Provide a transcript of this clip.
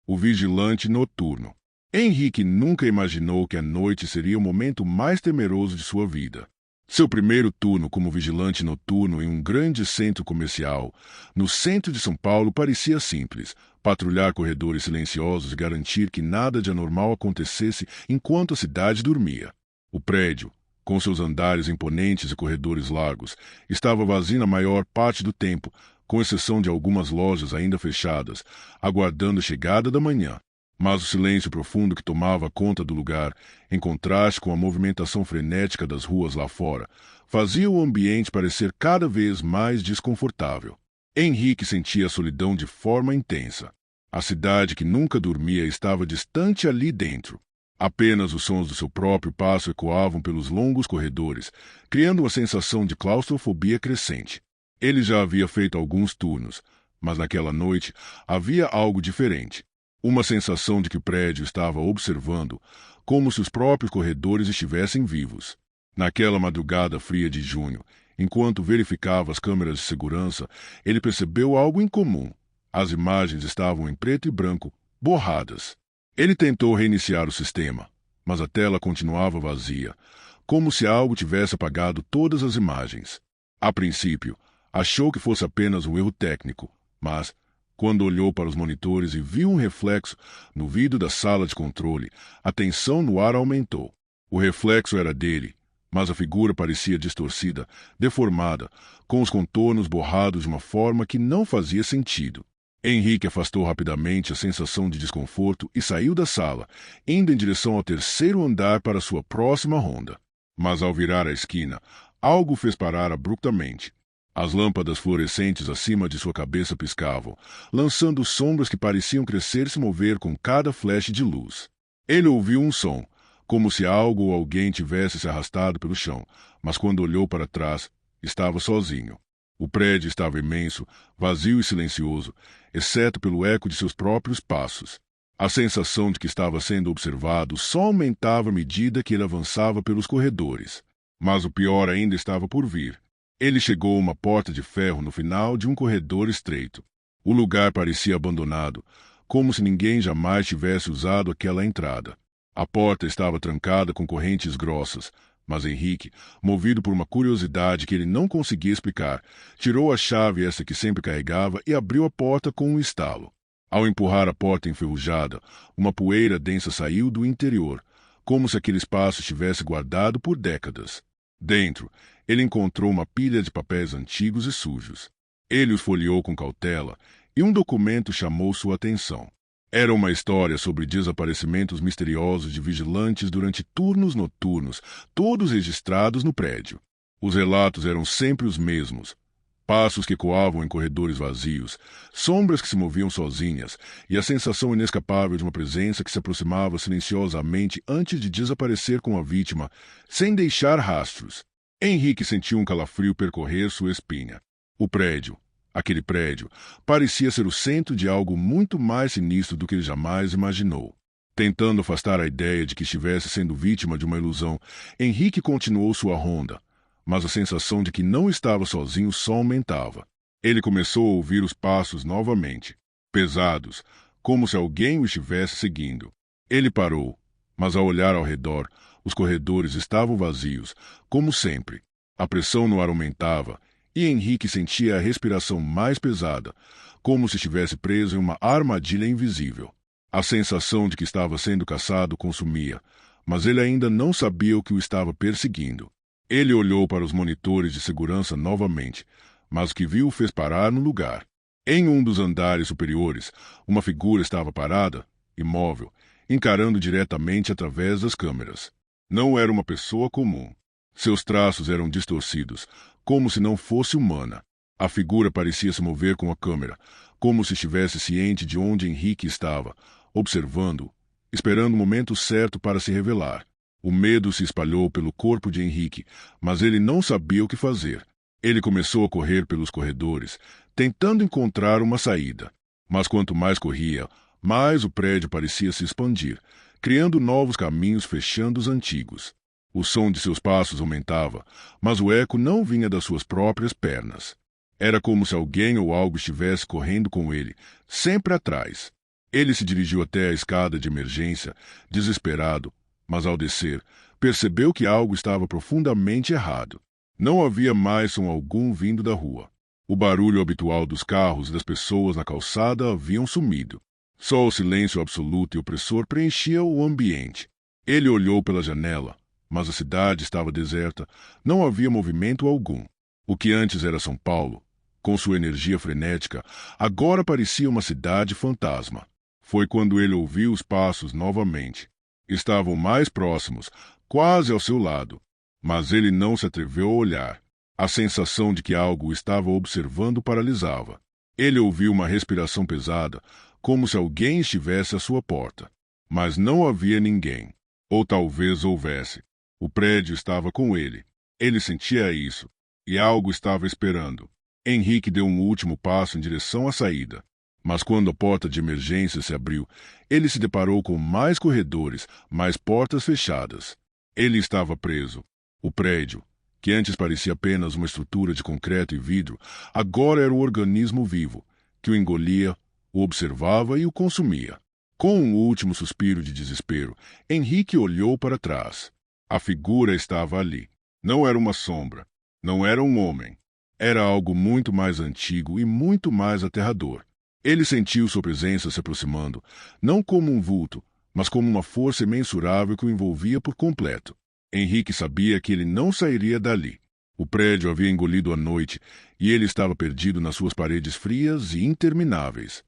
o vigilante noturno. Henrique nunca imaginou que a noite seria o momento mais temeroso de sua vida. Seu primeiro turno como vigilante noturno em um grande centro comercial, no centro de São Paulo, parecia simples: patrulhar corredores silenciosos e garantir que nada de anormal acontecesse enquanto a cidade dormia. O prédio, com seus andares imponentes e corredores largos, estava vazio na maior parte do tempo, com exceção de algumas lojas ainda fechadas, aguardando a chegada da manhã. Mas o silêncio profundo que tomava conta do lugar, em contraste com a movimentação frenética das ruas lá fora, fazia o ambiente parecer cada vez mais desconfortável. Henrique sentia a solidão de forma intensa. A cidade que nunca dormia estava distante ali dentro. Apenas os sons do seu próprio passo ecoavam pelos longos corredores, criando uma sensação de claustrofobia crescente. Ele já havia feito alguns turnos, mas naquela noite havia algo diferente. Uma sensação de que o prédio estava observando, como se os próprios corredores estivessem vivos. Naquela madrugada fria de junho, enquanto verificava as câmeras de segurança, ele percebeu algo incomum. As imagens estavam em preto e branco, borradas. Ele tentou reiniciar o sistema, mas a tela continuava vazia, como se algo tivesse apagado todas as imagens. A princípio, achou que fosse apenas um erro técnico, mas, quando olhou para os monitores e viu um reflexo no vidro da sala de controle, a tensão no ar aumentou. O reflexo era dele, mas a figura parecia distorcida, deformada, com os contornos borrados de uma forma que não fazia sentido. Henrique afastou rapidamente a sensação de desconforto e saiu da sala, indo em direção ao terceiro andar para sua próxima ronda. Mas ao virar a esquina, algo o fez parar abruptamente. As lâmpadas fluorescentes acima de sua cabeça piscavam, lançando sombras que pareciam crescer e se mover com cada flash de luz. Ele ouviu um som, como se algo ou alguém tivesse se arrastado pelo chão, mas quando olhou para trás, estava sozinho. O prédio estava imenso, vazio e silencioso, exceto pelo eco de seus próprios passos. A sensação de que estava sendo observado só aumentava à medida que ele avançava pelos corredores. Mas o pior ainda estava por vir. Ele chegou a uma porta de ferro no final de um corredor estreito. O lugar parecia abandonado, como se ninguém jamais tivesse usado aquela entrada. A porta estava trancada com correntes grossas, mas Henrique, movido por uma curiosidade que ele não conseguia explicar, tirou a chave essa que sempre carregava e abriu a porta com um estalo. Ao empurrar a porta enferrujada, uma poeira densa saiu do interior, como se aquele espaço estivesse guardado por décadas. Dentro, ele encontrou uma pilha de papéis antigos e sujos. Ele os folheou com cautela e um documento chamou sua atenção. Era uma história sobre desaparecimentos misteriosos de vigilantes durante turnos noturnos, todos registrados no prédio. Os relatos eram sempre os mesmos: passos que ecoavam em corredores vazios, sombras que se moviam sozinhas e a sensação inescapável de uma presença que se aproximava silenciosamente antes de desaparecer com a vítima, sem deixar rastros. Henrique sentiu um calafrio percorrer sua espinha. O prédio, aquele prédio, parecia ser o centro de algo muito mais sinistro do que ele jamais imaginou. Tentando afastar a ideia de que estivesse sendo vítima de uma ilusão, Henrique continuou sua ronda, mas a sensação de que não estava sozinho só aumentava. Ele começou a ouvir os passos novamente, pesados, como se alguém o estivesse seguindo. Ele parou, mas ao olhar ao redor, os corredores estavam vazios, como sempre. A pressão no ar aumentava, e Henrique sentia a respiração mais pesada, como se estivesse preso em uma armadilha invisível. A sensação de que estava sendo caçado consumia, mas ele ainda não sabia o que o estava perseguindo. Ele olhou para os monitores de segurança novamente, mas o que viu o fez parar no lugar. Em um dos andares superiores, uma figura estava parada, imóvel, encarando diretamente através das câmeras. Não era uma pessoa comum. Seus traços eram distorcidos, como se não fosse humana. A figura parecia se mover com a câmera, como se estivesse ciente de onde Henrique estava, observando-o, esperando o momento certo para se revelar. O medo se espalhou pelo corpo de Henrique, mas ele não sabia o que fazer. Ele começou a correr pelos corredores, tentando encontrar uma saída. Mas quanto mais corria, mais o prédio parecia se expandir, criando novos caminhos fechando os antigos. O som de seus passos aumentava, mas o eco não vinha das suas próprias pernas. Era como se alguém ou algo estivesse correndo com ele, sempre atrás. Ele se dirigiu até a escada de emergência, desesperado, mas ao descer, percebeu que algo estava profundamente errado. Não havia mais som algum vindo da rua. O barulho habitual dos carros e das pessoas na calçada haviam sumido. Só o silêncio absoluto e opressor preenchia o ambiente. Ele olhou pela janela, mas a cidade estava deserta, não havia movimento algum. O que antes era São Paulo, com sua energia frenética, agora parecia uma cidade fantasma. Foi quando ele ouviu os passos novamente. Estavam mais próximos, quase ao seu lado, mas ele não se atreveu a olhar. A sensação de que algo o estava observando paralisava. Ele ouviu uma respiração pesada, como se alguém estivesse à sua porta. Mas não havia ninguém. Ou talvez houvesse. O prédio estava com ele. Ele sentia isso. E algo estava esperando. Henrique deu um último passo em direção à saída. Mas quando a porta de emergência se abriu, ele se deparou com mais corredores, mais portas fechadas. Ele estava preso. O prédio, que antes parecia apenas uma estrutura de concreto e vidro, agora era um organismo vivo, que o engolia, o observava e o consumia. Com um último suspiro de desespero, Henrique olhou para trás. A figura estava ali. Não era uma sombra. Não era um homem. Era algo muito mais antigo e muito mais aterrador. Ele sentiu sua presença se aproximando, não como um vulto, mas como uma força imensurável que o envolvia por completo. Henrique sabia que ele não sairia dali. O prédio havia engolido a noite e ele estava perdido nas suas paredes frias e intermináveis.